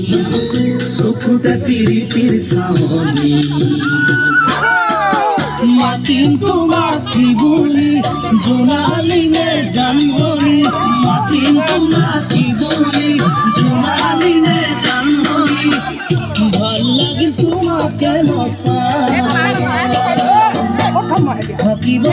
চকুতে পিৰিতিৰ চাৱনি মাতিম তোমাক কি বুলি জোনালীনে জানমণি মাতিম তোমাক কি বুলি জোনালীনে জানমণি ভাল লাগিল তোমাকে লগ পাই থাকিব